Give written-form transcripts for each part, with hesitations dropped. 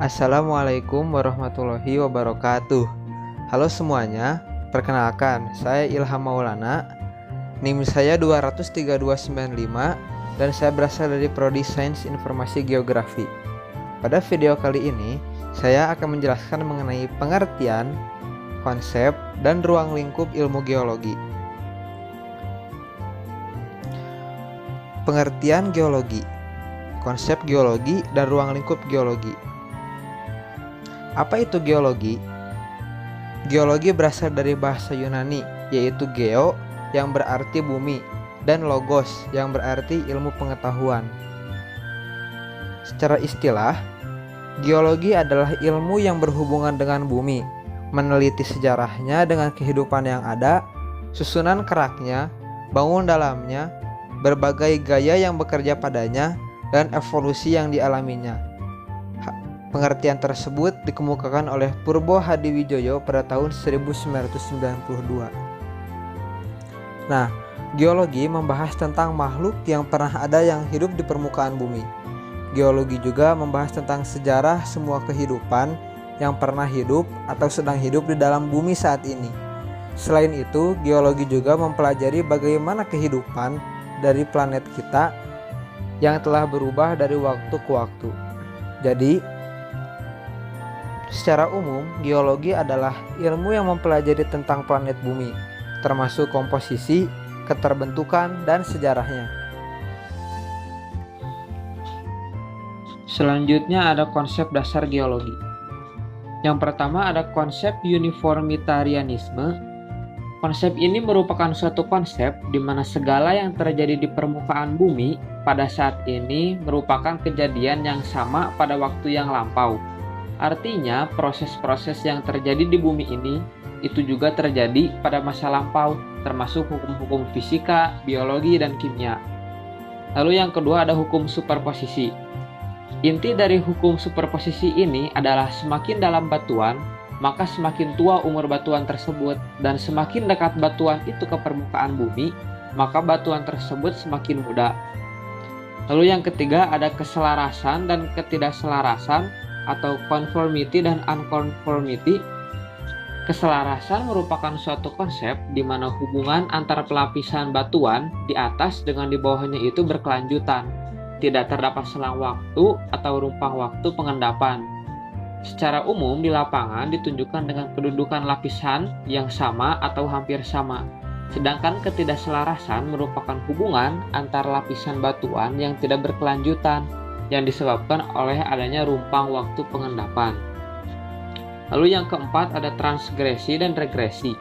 Assalamualaikum warahmatullahi wabarakatuh. Halo semuanya, perkenalkan saya Ilham Maulana. NIM saya 23295 dan saya berasal dari Prodi Sains Informasi Geografi. Pada video kali ini, saya akan menjelaskan mengenai pengertian, konsep, dan ruang lingkup ilmu geologi. Pengertian geologi, konsep geologi, dan ruang lingkup geologi. Apa itu geologi? Geologi berasal dari bahasa Yunani, yaitu geo yang berarti bumi dan logos yang berarti ilmu pengetahuan. Secara istilah, geologi adalah ilmu yang berhubungan dengan bumi, meneliti sejarahnya dengan kehidupan yang ada, susunan keraknya, bangun dalamnya, berbagai gaya yang bekerja padanya, dan evolusi yang dialaminya. Pengertian tersebut dikemukakan oleh Purbo Hadiwijoyo pada tahun 1992. Nah, geologi membahas tentang makhluk yang pernah ada yang hidup di permukaan bumi. Geologi juga membahas tentang sejarah semua kehidupan yang pernah hidup atau sedang hidup di dalam bumi saat ini. Selain itu, geologi juga mempelajari bagaimana kehidupan dari planet kita yang telah berubah dari waktu ke waktu. Jadi, secara umum, geologi adalah ilmu yang mempelajari tentang planet bumi, termasuk komposisi, keterbentukan, dan sejarahnya. Selanjutnya ada konsep dasar geologi. Yang pertama ada konsep uniformitarianisme. Konsep ini merupakan suatu konsep di mana segala yang terjadi di permukaan bumi pada saat ini merupakan kejadian yang sama pada waktu yang lampau. Artinya, proses-proses yang terjadi di bumi ini itu juga terjadi pada masa lampau, termasuk hukum-hukum fisika, biologi, dan kimia. Lalu yang kedua ada hukum superposisi. Inti dari hukum superposisi ini adalah semakin dalam batuan, maka semakin tua umur batuan tersebut, dan semakin dekat batuan itu ke permukaan bumi, maka batuan tersebut semakin muda. Lalu yang ketiga ada keselarasan dan ketidakselarasan atau conformity dan unconformity. Keselarasan merupakan suatu konsep di mana hubungan antara pelapisan batuan di atas dengan di bawahnya itu berkelanjutan, tidak terdapat selang waktu atau rumpang waktu pengendapan. Secara umum di lapangan ditunjukkan dengan kedudukan lapisan yang sama atau hampir sama. Sedangkan ketidakselarasan merupakan hubungan antara lapisan batuan yang tidak berkelanjutan yang disebabkan oleh adanya rumpang waktu pengendapan. Lalu yang keempat ada transgresi dan regresi.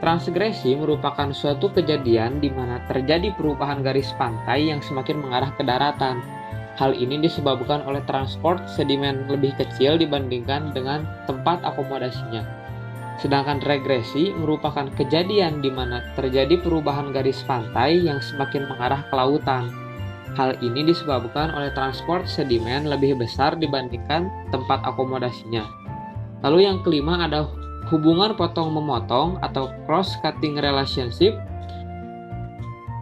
Transgresi merupakan suatu kejadian di mana terjadi perubahan garis pantai yang semakin mengarah ke daratan. Hal ini disebabkan oleh transport sedimen lebih kecil dibandingkan dengan tempat akomodasinya. Sedangkan regresi merupakan kejadian di mana terjadi perubahan garis pantai yang semakin mengarah ke lautan. Hal ini disebabkan oleh transport sedimen lebih besar dibandingkan tempat akomodasinya. Lalu yang kelima ada hubungan potong-memotong atau cross-cutting relationship.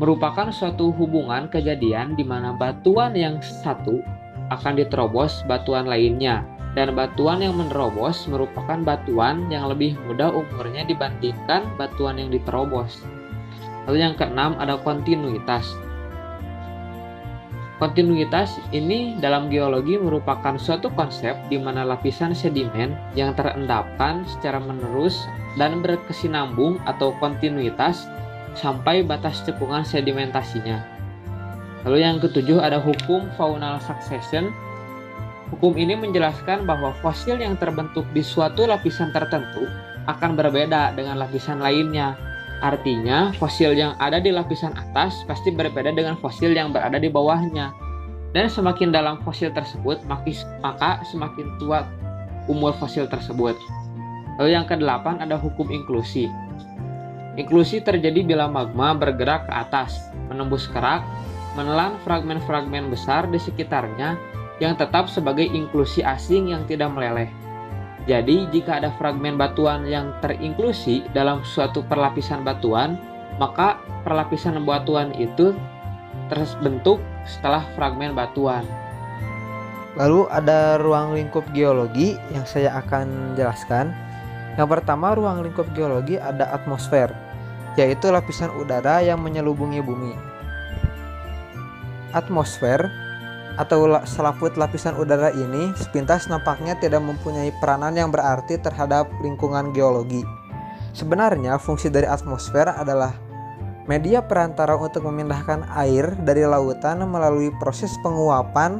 Merupakan suatu hubungan kejadian di mana batuan yang satu akan diterobos batuan lainnya, dan batuan yang menerobos merupakan batuan yang lebih muda umurnya dibandingkan batuan yang diterobos. Lalu yang keenam ada kontinuitas. Kontinuitas ini dalam geologi merupakan suatu konsep di mana lapisan sedimen yang terendapkan secara menerus dan berkesinambung atau kontinuitas sampai batas cekungan sedimentasinya. Lalu yang ketujuh ada hukum faunal succession. Hukum ini menjelaskan bahwa fosil yang terbentuk di suatu lapisan tertentu akan berbeda dengan lapisan lainnya. Artinya, fosil yang ada di lapisan atas pasti berbeda dengan fosil yang berada di bawahnya. Dan semakin dalam fosil tersebut, maka semakin tua umur fosil tersebut. Lalu yang kedelapan ada hukum inklusi. Inklusi terjadi bila magma bergerak ke atas, menembus kerak, menelan fragmen-fragmen besar di sekitarnya yang tetap sebagai inklusi asing yang tidak meleleh. Jadi, jika ada fragmen batuan yang terinklusi dalam suatu perlapisan batuan, maka perlapisan batuan itu terbentuk setelah fragmen batuan. Lalu ada ruang lingkup geologi yang saya akan jelaskan. Yang pertama, ruang lingkup geologi ada atmosfer, yaitu lapisan udara yang menyelubungi bumi. Atmosfer atau selaput lapisan udara ini sepintas nampaknya tidak mempunyai peranan yang berarti terhadap lingkungan geologi. Sebenarnya fungsi dari atmosfer adalah media perantara untuk memindahkan air dari lautan melalui proses penguapan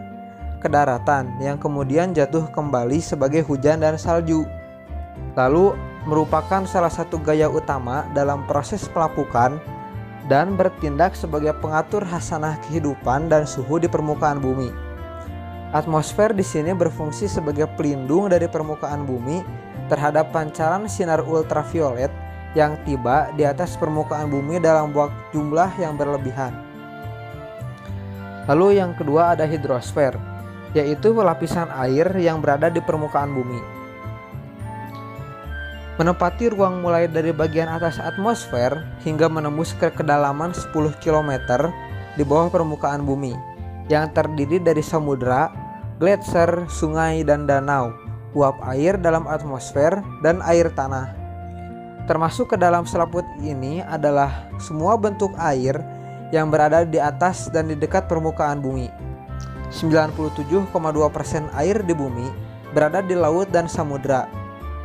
ke daratan yang kemudian jatuh kembali sebagai hujan dan salju. Lalu merupakan salah satu gaya utama dalam proses pelapukan dan bertindak sebagai pengatur hasanah kehidupan dan suhu di permukaan bumi. Atmosfer di sini berfungsi sebagai pelindung dari permukaan bumi terhadap pancaran sinar ultraviolet yang tiba di atas permukaan bumi dalam jumlah yang berlebihan. Lalu yang kedua ada hidrosfer, yaitu lapisan air yang berada di permukaan bumi. Menempati ruang mulai dari bagian atas atmosfer hingga menembus ke kedalaman 10 km di bawah permukaan bumi, yang terdiri dari samudera, gletser, sungai, dan danau, uap air dalam atmosfer, dan air tanah. Termasuk ke dalam selaput ini adalah semua bentuk air yang berada di atas dan di dekat permukaan bumi. 97,2% air di bumi berada di laut dan samudera,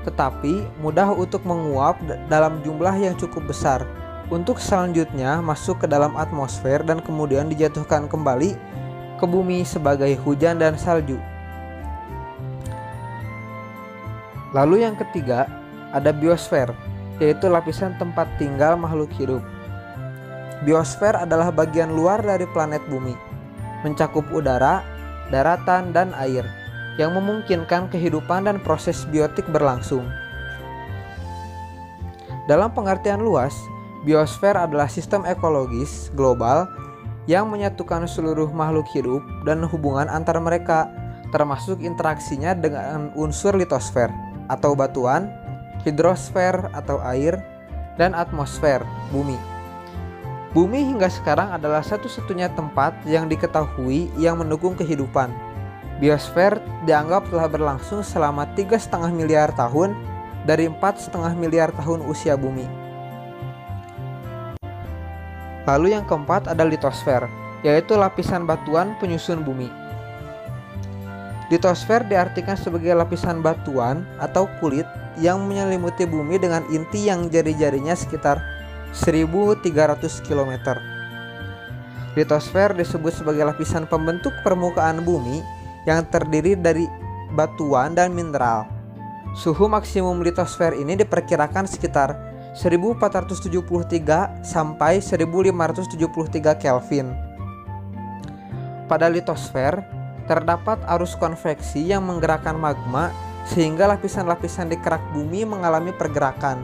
tetapi mudah untuk menguap dalam jumlah yang cukup besar untuk selanjutnya masuk ke dalam atmosfer dan kemudian dijatuhkan kembali ke bumi sebagai hujan dan salju. Lalu yang ketiga ada biosfer, yaitu lapisan tempat tinggal makhluk hidup. Biosfer adalah bagian luar dari planet bumi, mencakup udara, daratan, dan air, yang memungkinkan kehidupan dan proses biotik berlangsung. Dalam pengertian luas, biosfer adalah sistem ekologis global yang menyatukan seluruh makhluk hidup dan hubungan antar mereka, termasuk interaksinya dengan unsur litosfer atau batuan, hidrosfer atau air, dan atmosfer bumi. Bumi hingga sekarang adalah satu-satunya tempat yang diketahui yang mendukung kehidupan. Biosfer dianggap telah berlangsung selama 3,5 miliar tahun dari 4,5 miliar tahun usia bumi. Lalu yang keempat ada litosfer, yaitu lapisan batuan penyusun bumi. Litosfer diartikan sebagai lapisan batuan atau kulit yang menyelimuti bumi dengan inti yang jari-jarinya sekitar 1.300 km. Litosfer disebut sebagai lapisan pembentuk permukaan bumi yang terdiri dari batuan dan mineral. Suhu maksimum litosfer ini diperkirakan sekitar 1473 sampai 1573 Kelvin. Pada litosfer terdapat arus konveksi yang menggerakkan magma sehingga lapisan-lapisan di kerak bumi mengalami pergerakan.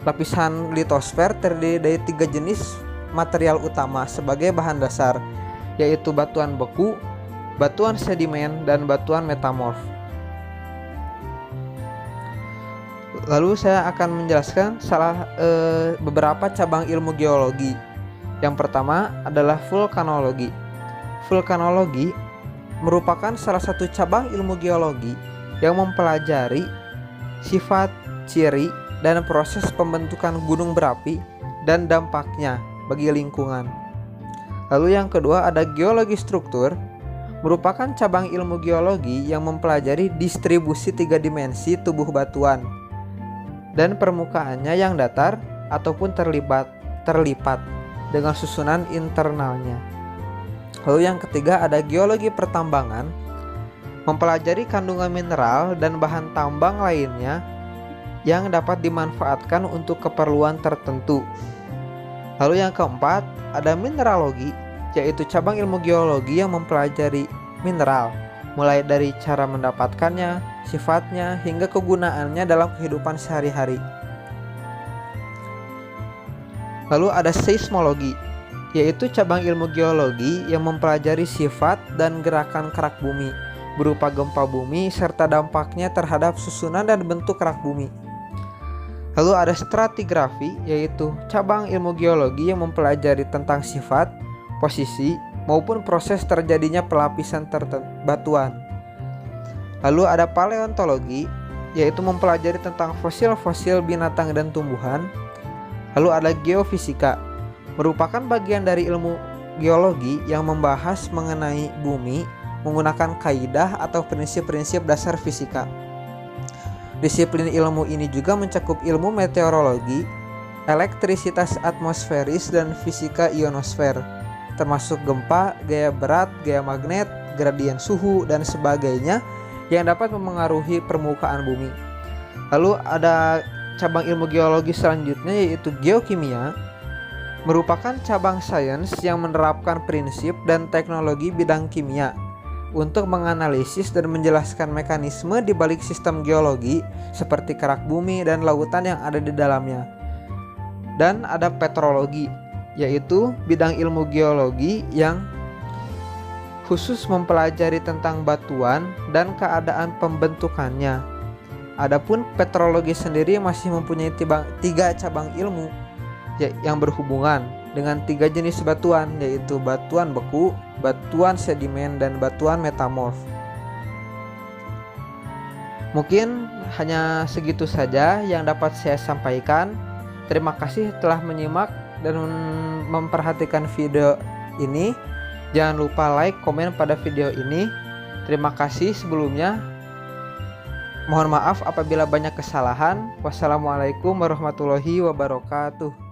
Lapisan litosfer terdiri dari 3 jenis material utama sebagai bahan dasar, yaitu batuan beku, batuan sedimen, dan batuan metamorf. Lalu saya akan menjelaskan beberapa cabang ilmu geologi. Yang pertama adalah vulkanologi. Vulkanologi merupakan salah satu cabang ilmu geologi yang mempelajari sifat, ciri, dan proses pembentukan gunung berapi dan dampaknya bagi lingkungan. Lalu yang kedua ada geologi struktur, merupakan cabang ilmu geologi yang mempelajari distribusi 3 dimensi tubuh batuan dan permukaannya yang datar ataupun terlipat dengan susunan internalnya. Lalu yang ketiga ada geologi pertambangan, mempelajari kandungan mineral dan bahan tambang lainnya yang dapat dimanfaatkan untuk keperluan tertentu. Lalu yang keempat ada mineralogi, yaitu cabang ilmu geologi yang mempelajari mineral, mulai dari cara mendapatkannya, sifatnya, hingga kegunaannya dalam kehidupan sehari-hari. Lalu ada seismologi, yaitu cabang ilmu geologi yang mempelajari sifat dan gerakan kerak bumi berupa gempa bumi serta dampaknya terhadap susunan dan bentuk kerak bumi. Lalu ada stratigrafi, yaitu cabang ilmu geologi yang mempelajari tentang sifat, posisi, maupun proses terjadinya pelapisan batuan. Lalu ada paleontologi, yaitu mempelajari tentang fosil-fosil binatang dan tumbuhan. Lalu ada geofisika, merupakan bagian dari ilmu geologi yang membahas mengenai bumi menggunakan kaidah atau prinsip-prinsip dasar fisika. Disiplin ilmu ini juga mencakup ilmu meteorologi, elektrisitas atmosferis, dan fisika ionosfer, termasuk gempa, gaya berat, gaya magnet, gradien suhu, dan sebagainya yang dapat memengaruhi permukaan bumi. Lalu ada cabang ilmu geologi selanjutnya, yaitu geokimia, merupakan cabang sains yang menerapkan prinsip dan teknologi bidang kimia untuk menganalisis dan menjelaskan mekanisme di balik sistem geologi seperti kerak bumi dan lautan yang ada di dalamnya. Dan ada petrologi, yaitu bidang ilmu geologi yang khusus mempelajari tentang batuan dan keadaan pembentukannya. Adapun petrologi sendiri masih mempunyai 3 cabang ilmu yang berhubungan dengan 3 jenis batuan, yaitu batuan beku, batuan sedimen, dan batuan metamorf. Mungkin hanya segitu saja yang dapat saya sampaikan. Terima kasih telah menyimak dan memperhatikan video ini. Jangan lupa like, komen pada video ini. Terima kasih sebelumnya. Mohon maaf apabila banyak kesalahan. Wassalamualaikum warahmatullahi wabarakatuh.